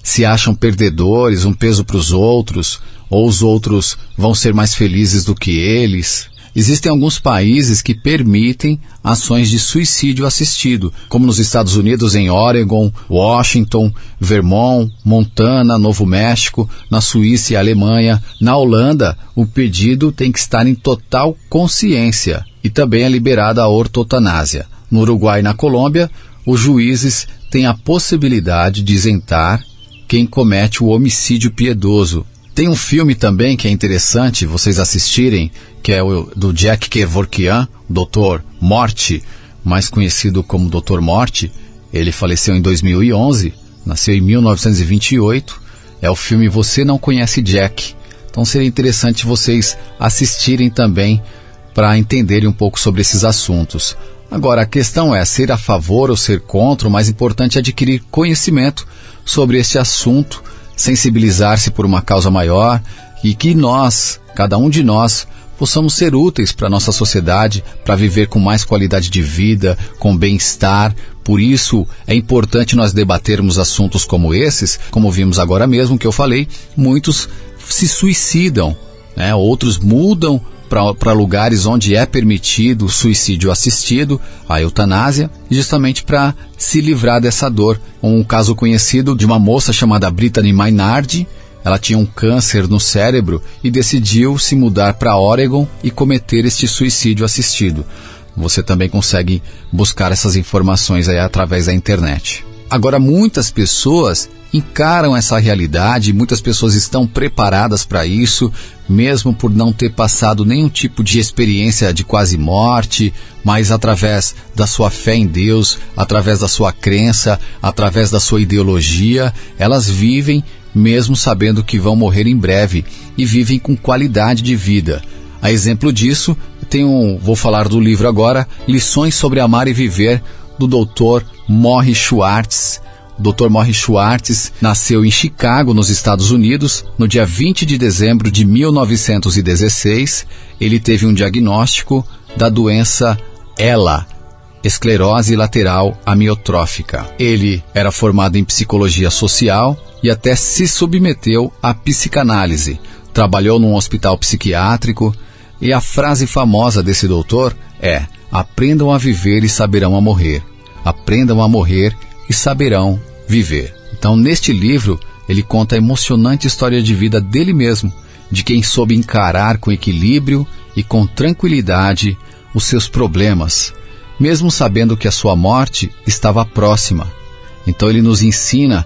se acham perdedores, um peso para os outros, ou os outros vão ser mais felizes do que eles. Existem alguns países que permitem ações de suicídio assistido, como nos Estados Unidos, em Oregon, Washington, Vermont, Montana, Novo México, na Suíça e Alemanha. Na Holanda, o pedido tem que estar em total consciência e também é liberada a ortotanásia. No Uruguai e na Colômbia, os juízes têm a possibilidade de isentar quem comete o homicídio piedoso. Tem um filme também que é interessante vocês assistirem, que é o do Jack Kevorkian, Dr. Morte, mais conhecido como Dr. Morte. Ele faleceu em 2011, nasceu em 1928. É o filme Você Não Conhece Jack. Então seria interessante vocês assistirem também para entenderem um pouco sobre esses assuntos. Agora, a questão é ser a favor ou ser contra. O mais importante é adquirir conhecimento sobre esse assunto, sensibilizar-se por uma causa maior e que nós, cada um de nós, possamos ser úteis para a nossa sociedade, para viver com mais qualidade de vida, com bem-estar. Por isso é importante nós debatermos assuntos como esses, como vimos agora mesmo que eu falei. Muitos se suicidam, outros mudam para lugares onde é permitido o suicídio assistido, a eutanásia, justamente para se livrar dessa dor. Um caso conhecido de uma moça chamada Brittany Maynard. Ela tinha um câncer no cérebro e decidiu se mudar para Oregon e cometer este suicídio assistido. Você também consegue buscar essas informações aí através da internet. Agora, muitas pessoas encaram essa realidade, muitas pessoas estão preparadas para isso, mesmo por não ter passado nenhum tipo de experiência de quase morte, mas através da sua fé em Deus, através da sua crença, através da sua ideologia, elas vivem mesmo sabendo que vão morrer em breve e vivem com qualidade de vida. A exemplo disso, vou falar do livro agora, Lições sobre Amar e Viver, do Dr. Morrie Schwartz. O Dr. Morrie Schwartz nasceu em Chicago, nos Estados Unidos, no dia 20 de dezembro de 1916. Ele teve um diagnóstico da doença ELA, esclerose lateral amiotrófica. Ele era formado em psicologia social e até se submeteu à psicanálise. Trabalhou num hospital psiquiátrico e a frase famosa desse doutor é: aprendam a viver e saberão a morrer. Aprendam a morrer e saberão viver. Então, neste livro, ele conta a emocionante história de vida dele mesmo, de quem soube encarar com equilíbrio e com tranquilidade os seus problemas, mesmo sabendo que a sua morte estava próxima. Então, ele nos ensina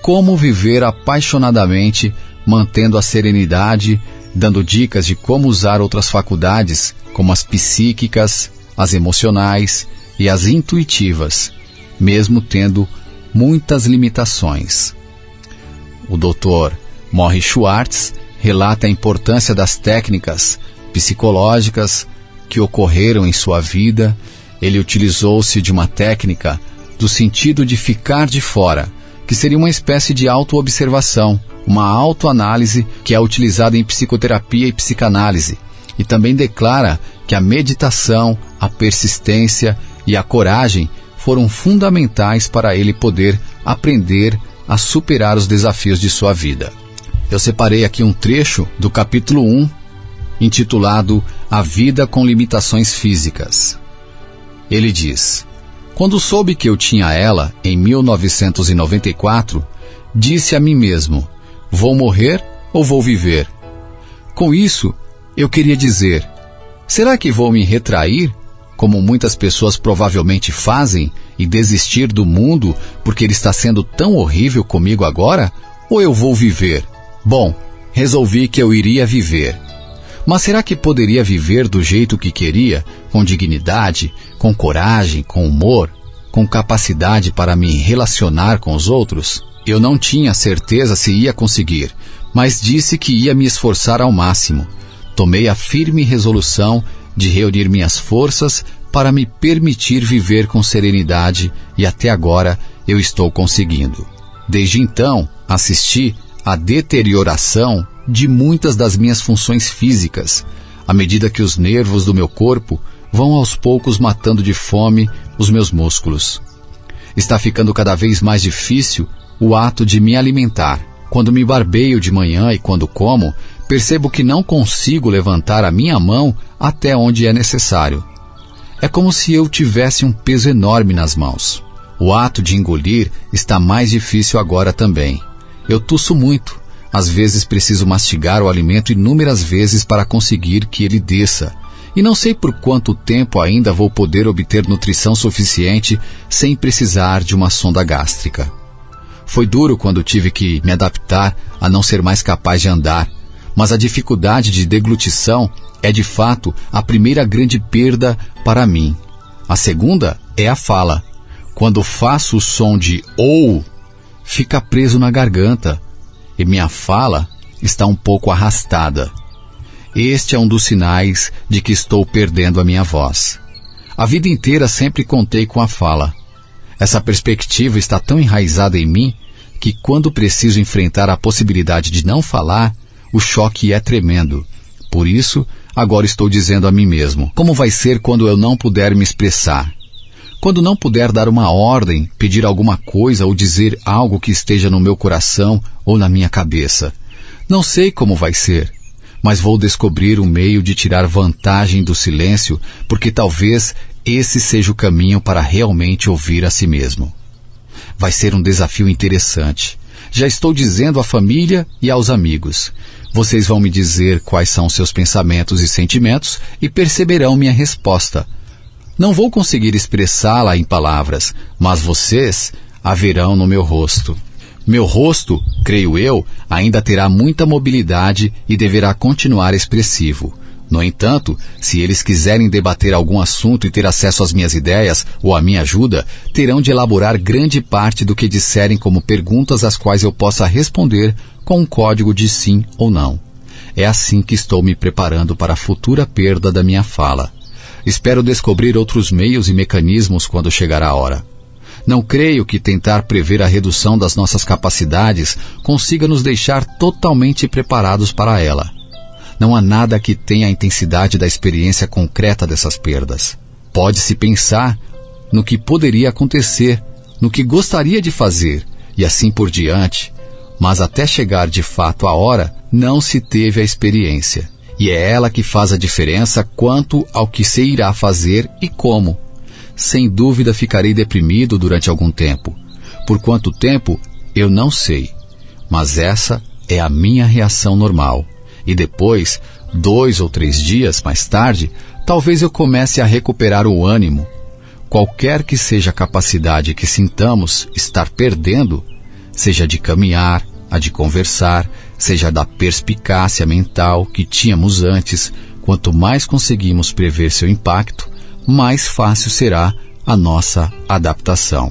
como viver apaixonadamente, mantendo a serenidade, dando dicas de como usar outras faculdades, como as psíquicas, as emocionais e as intuitivas, mesmo tendo muitas limitações. O Dr. Morrie Schwartz relata a importância das técnicas psicológicas que ocorreram em sua vida. Ele utilizou-se de uma técnica do sentido de ficar de fora, que seria uma espécie de autoobservação, uma autoanálise que é utilizada em psicoterapia e psicanálise. E também declara que a meditação, a persistência e a coragem foram fundamentais para ele poder aprender a superar os desafios de sua vida. Eu separei aqui um trecho do capítulo 1, intitulado A Vida com Limitações Físicas. Ele diz: quando soube que eu tinha ela, em 1994, disse a mim mesmo: vou morrer ou vou viver? Com isso, eu queria dizer: será que vou me retrair, como muitas pessoas provavelmente fazem, e desistir do mundo porque ele está sendo tão horrível comigo agora? Ou eu vou viver? Bom, resolvi que eu iria viver. Mas será que poderia viver do jeito que queria, com dignidade, com coragem, com humor, com capacidade para me relacionar com os outros? Eu não tinha certeza se ia conseguir, mas disse que ia me esforçar ao máximo. Tomei a firme resolução de reunir minhas forças para me permitir viver com serenidade e até agora eu estou conseguindo. Desde então, assisti à deterioração de muitas das minhas funções físicas, à medida que os nervos do meu corpo vão aos poucos matando de fome os meus músculos. Está ficando cada vez mais difícil o ato de me alimentar. Quando me barbeio de manhã e quando como, percebo que não consigo levantar a minha mão até onde é necessário. É como se eu tivesse um peso enorme nas mãos. O ato de engolir está mais difícil agora também. Eu tuço muito. Às vezes preciso mastigar o alimento inúmeras vezes para conseguir que ele desça. E não sei por quanto tempo ainda vou poder obter nutrição suficiente sem precisar de uma sonda gástrica. Foi duro quando tive que me adaptar a não ser mais capaz de andar, mas a dificuldade de deglutição é de fato a primeira grande perda para mim. A segunda é a fala. Quando faço o som de ou, fica preso na garganta e minha fala está um pouco arrastada. Este é um dos sinais de que estou perdendo a minha voz. A vida inteira sempre contei com a fala. Essa perspectiva está tão enraizada em mim que quando preciso enfrentar a possibilidade de não falar, o choque é tremendo. Por isso, agora estou dizendo a mim mesmo: como vai ser quando eu não puder me expressar? Quando não puder dar uma ordem, pedir alguma coisa ou dizer algo que esteja no meu coração ou na minha cabeça? Não sei como vai ser, mas vou descobrir um meio de tirar vantagem do silêncio, porque talvez esse seja o caminho para realmente ouvir a si mesmo. Vai ser um desafio interessante. Já estou dizendo à família e aos amigos. Vocês vão me dizer quais são seus pensamentos e sentimentos e perceberão minha resposta. Não vou conseguir expressá-la em palavras, mas vocês haverão no meu rosto. Meu rosto, creio eu, ainda terá muita mobilidade e deverá continuar expressivo. No entanto, se eles quiserem debater algum assunto e ter acesso às minhas ideias ou à minha ajuda, terão de elaborar grande parte do que disserem como perguntas às quais eu possa responder com um código de sim ou não. É assim que estou me preparando para a futura perda da minha fala. Espero descobrir outros meios e mecanismos quando chegar a hora. Não creio que tentar prever a redução das nossas capacidades consiga nos deixar totalmente preparados para ela. Não há nada que tenha a intensidade da experiência concreta dessas perdas. Pode-se pensar no que poderia acontecer, no que gostaria de fazer, e assim por diante, mas até chegar de fato a hora, não se teve a experiência. E é ela que faz a diferença quanto ao que se irá fazer e como. Sem dúvida ficarei deprimido durante algum tempo. Por quanto tempo, eu não sei. Mas essa é a minha reação normal. E depois, 2 ou 3 dias mais tarde, talvez eu comece a recuperar o ânimo. Qualquer que seja a capacidade que sintamos estar perdendo, seja de caminhar, a de conversar, seja da perspicácia mental que tínhamos antes, quanto mais conseguimos prever seu impacto, mais fácil será a nossa adaptação.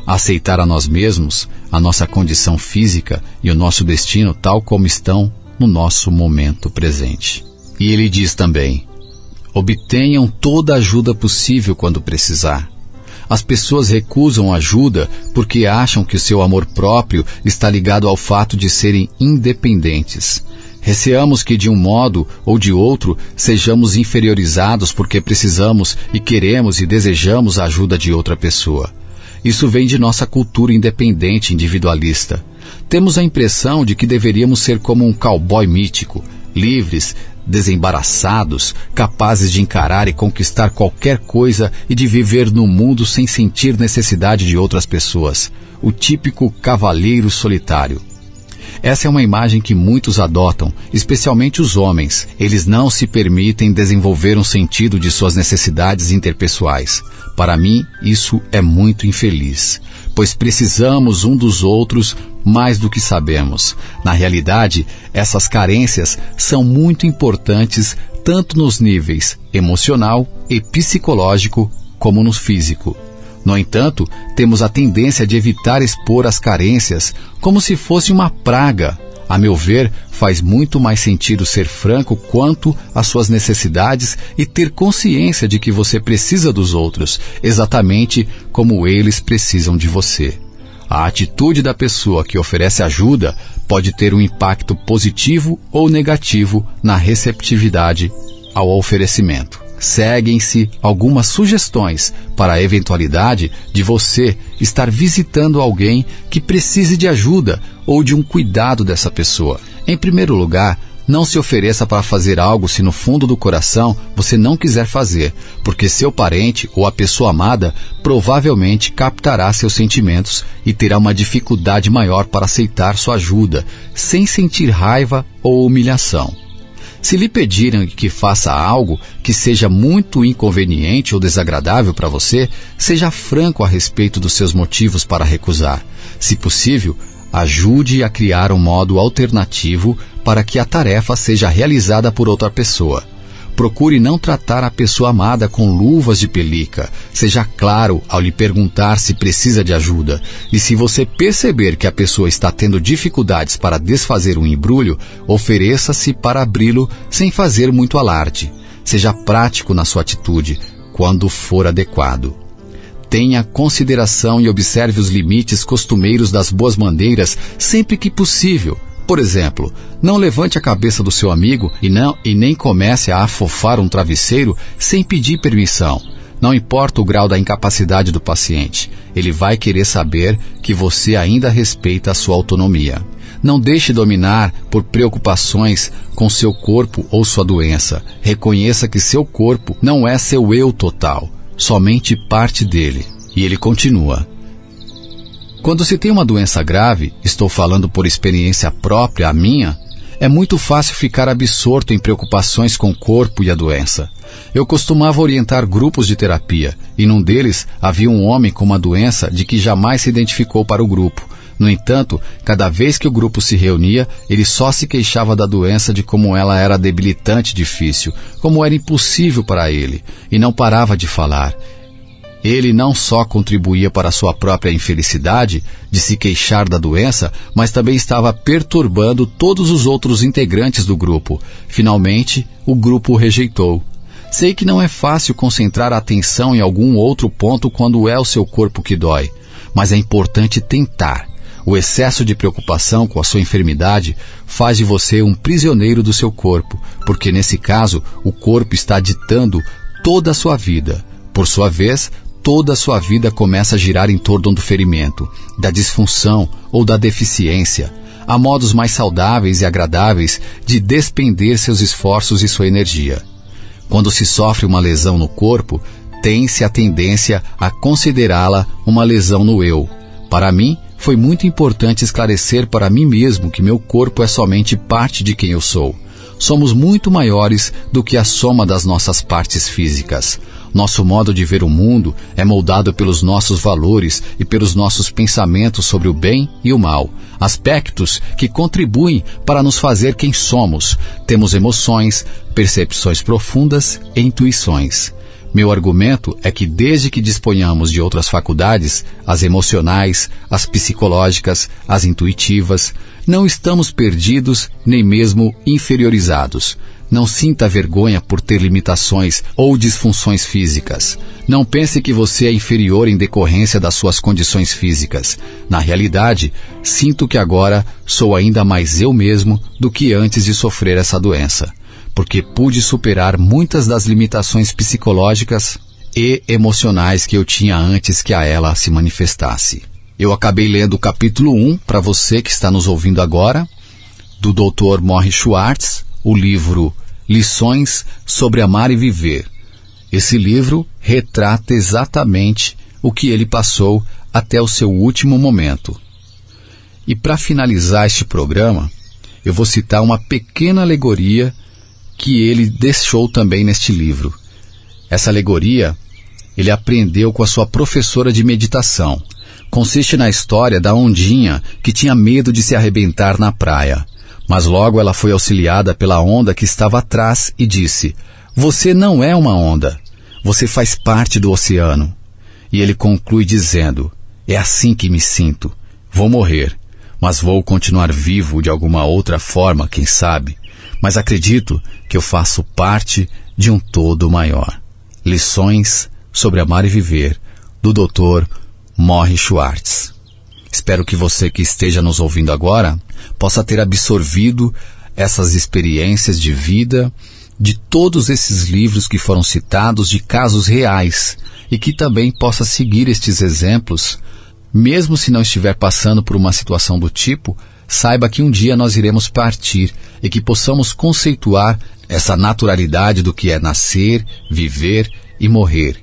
Aceitar a nós mesmos, a nossa condição física e o nosso destino tal como estão no nosso momento presente. E ele diz também: obtenham toda a ajuda possível quando precisar. As pessoas recusam ajuda porque acham que o seu amor próprio está ligado ao fato de serem independentes. Receamos que de um modo ou de outro sejamos inferiorizados porque precisamos e queremos e desejamos a ajuda de outra pessoa. Isso vem de nossa cultura independente individualista. Temos a impressão de que deveríamos ser como um cowboy mítico, livres, desembaraçados, capazes de encarar e conquistar qualquer coisa e de viver no mundo sem sentir necessidade de outras pessoas. O típico cavalheiro solitário. Essa é uma imagem que muitos adotam, especialmente os homens. Eles não se permitem desenvolver um sentido de suas necessidades interpessoais. Para mim, isso é muito infeliz, pois precisamos um dos outros mais do que sabemos. Na realidade, essas carências são muito importantes tanto nos níveis emocional e psicológico como no físico. No entanto, temos a tendência de evitar expor as carências como se fosse uma praga. A meu ver, faz muito mais sentido ser franco quanto às suas necessidades e ter consciência de que você precisa dos outros, exatamente como eles precisam de você. A atitude da pessoa que oferece ajuda pode ter um impacto positivo ou negativo na receptividade ao oferecimento. Seguem-se algumas sugestões para a eventualidade de você estar visitando alguém que precise de ajuda ou de um cuidado dessa pessoa. Em primeiro lugar, não se ofereça para fazer algo se no fundo do coração você não quiser fazer, porque seu parente ou a pessoa amada provavelmente captará seus sentimentos e terá uma dificuldade maior para aceitar sua ajuda, sem sentir raiva ou humilhação. Se lhe pedirem que faça algo que seja muito inconveniente ou desagradável para você, seja franco a respeito dos seus motivos para recusar. Se possível, ajude a criar um modo alternativo para que a tarefa seja realizada por outra pessoa. Procure não tratar a pessoa amada com luvas de pelica. Seja claro ao lhe perguntar se precisa de ajuda. E se você perceber que a pessoa está tendo dificuldades para desfazer um embrulho, ofereça-se para abri-lo sem fazer muito alarde. Seja prático na sua atitude, quando for adequado. Tenha consideração e observe os limites costumeiros das boas maneiras sempre que possível. Por exemplo, não levante a cabeça do seu amigo e nem comece a afofar um travesseiro sem pedir permissão. Não importa o grau da incapacidade do paciente, ele vai querer saber que você ainda respeita a sua autonomia. Não deixe dominar por preocupações com seu corpo ou sua doença. Reconheça que seu corpo não é seu eu total, somente parte dele. E ele continua: quando se tem uma doença grave, estou falando por experiência própria, a minha, É muito fácil ficar absorto em preocupações com o corpo e a doença. Eu costumava orientar grupos de terapia, e num deles havia um homem com uma doença de que jamais se identificou para o grupo. No entanto, cada vez que o grupo se reunia, ele só se queixava da doença, de como ela era debilitante e difícil, como era impossível para ele, e não parava de falar. Ele não só contribuía para a sua própria infelicidade de se queixar da doença, mas também estava perturbando todos os outros integrantes do grupo. Finalmente, o grupo o rejeitou. Sei que não é fácil concentrar a atenção em algum outro ponto quando é o seu corpo que dói, mas é importante tentar. O excesso de preocupação com a sua enfermidade faz de você um prisioneiro do seu corpo, porque nesse caso o corpo está ditando toda a sua vida. Por sua vez, toda a sua vida começa a girar em torno do ferimento, da disfunção ou da deficiência. Há modos mais saudáveis e agradáveis de despender seus esforços e sua energia. Quando se sofre uma lesão no corpo, tem-se a tendência a considerá-la uma lesão no eu. Para mim, foi muito importante esclarecer para mim mesmo que meu corpo é somente parte de quem eu sou. Somos muito maiores do que a soma das nossas partes físicas. Nosso modo de ver o mundo é moldado pelos nossos valores e pelos nossos pensamentos sobre o bem e o mal, aspectos que contribuem para nos fazer quem somos. Temos emoções, percepções profundas e intuições. Meu argumento é que desde que disponhamos de outras faculdades, as emocionais, as psicológicas, as intuitivas, não estamos perdidos nem mesmo inferiorizados. Não sinta vergonha por ter limitações ou disfunções físicas. Não pense que você é inferior em decorrência das suas condições físicas. Na realidade, sinto que agora sou ainda mais eu mesmo do que antes de sofrer essa doença, porque pude superar muitas das limitações psicológicas e emocionais que eu tinha antes que a ela se manifestasse. Eu acabei lendo o capítulo 1 para você que está nos ouvindo agora, do Dr. Morrie Schwartz, o livro Lições sobre Amar e Viver. Esse livro retrata exatamente o que ele passou até o seu último momento. E para finalizar este programa, eu vou citar uma pequena alegoria que ele deixou também neste livro. Essa alegoria ele aprendeu com a sua professora de meditação. Consiste na história da ondinha que tinha medo de se arrebentar na praia. Mas logo ela foi auxiliada pela onda que estava atrás e disse: "Você não é uma onda, você faz parte do oceano." E ele conclui dizendo: "É assim que me sinto. Vou morrer, mas vou continuar vivo de alguma outra forma, quem sabe. Mas acredito que eu faço parte de um todo maior." Lições sobre Amar e Viver, do Dr. Morrie Schwartz. Espero que você que esteja nos ouvindo agora possa ter absorvido essas experiências de vida, de todos esses livros que foram citados, de casos reais, e que também possa seguir estes exemplos, mesmo se não estiver passando por uma situação do tipo. Saiba que um dia nós iremos partir e que possamos conceituar essa naturalidade do que é nascer, viver e morrer,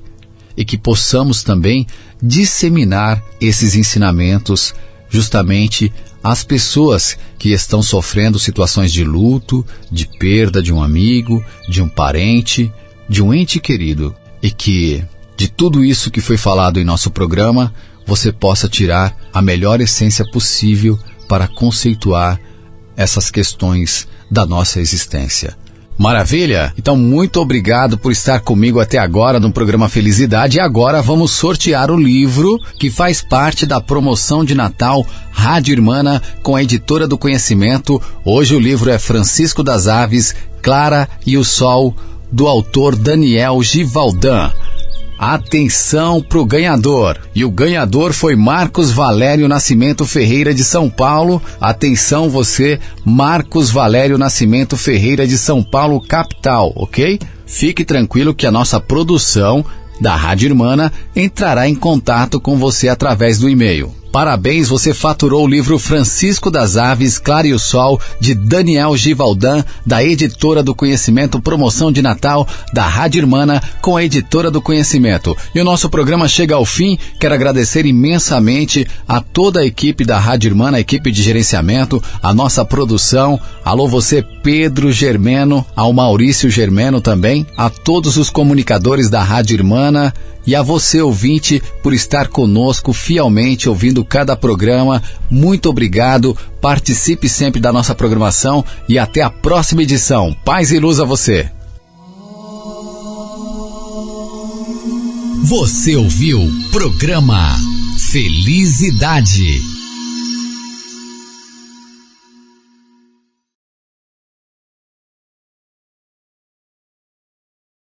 e que possamos também disseminar esses ensinamentos justamente às pessoas que estão sofrendo situações de luto, de perda de um amigo, de um parente, de um ente querido, e que de tudo isso que foi falado em nosso programa você possa tirar a melhor essência possível para conceituar essas questões da nossa existência. Maravilha? Então, muito obrigado por estar comigo até agora no programa Felicidade. E agora vamos sortear o livro que faz parte da promoção de Natal Rádio Irmana com a Editora do Conhecimento. Hoje o livro é Francisco das Aves, Clara e o Sol, do autor Daniel Givaldin. Atenção para o ganhador. E o ganhador foi Marcos Valério Nascimento Ferreira de São Paulo. Atenção você, Marcos Valério Nascimento Ferreira de São Paulo, capital, ok? Fique tranquilo que a nossa produção da Rádio Irmana entrará em contato com você através do e-mail. Parabéns, você faturou o livro Francisco das Aves, Clara e o Sol, de Daniel Givaldan, da Editora do Conhecimento, promoção de Natal da Rádio Irmana com a Editora do Conhecimento. E o nosso programa chega ao fim. Quero agradecer imensamente a toda a equipe da Rádio Irmana, a equipe de gerenciamento, a nossa produção. Alô você, Pedro Germeno, ao Maurício Germeno também, a todos os comunicadores da Rádio Irmana e a você, ouvinte, por estar conosco fielmente ouvindo cada programa. Muito obrigado, participe sempre da nossa programação e até a próxima edição. Paz e luz a você. Você ouviu programa Felicidade.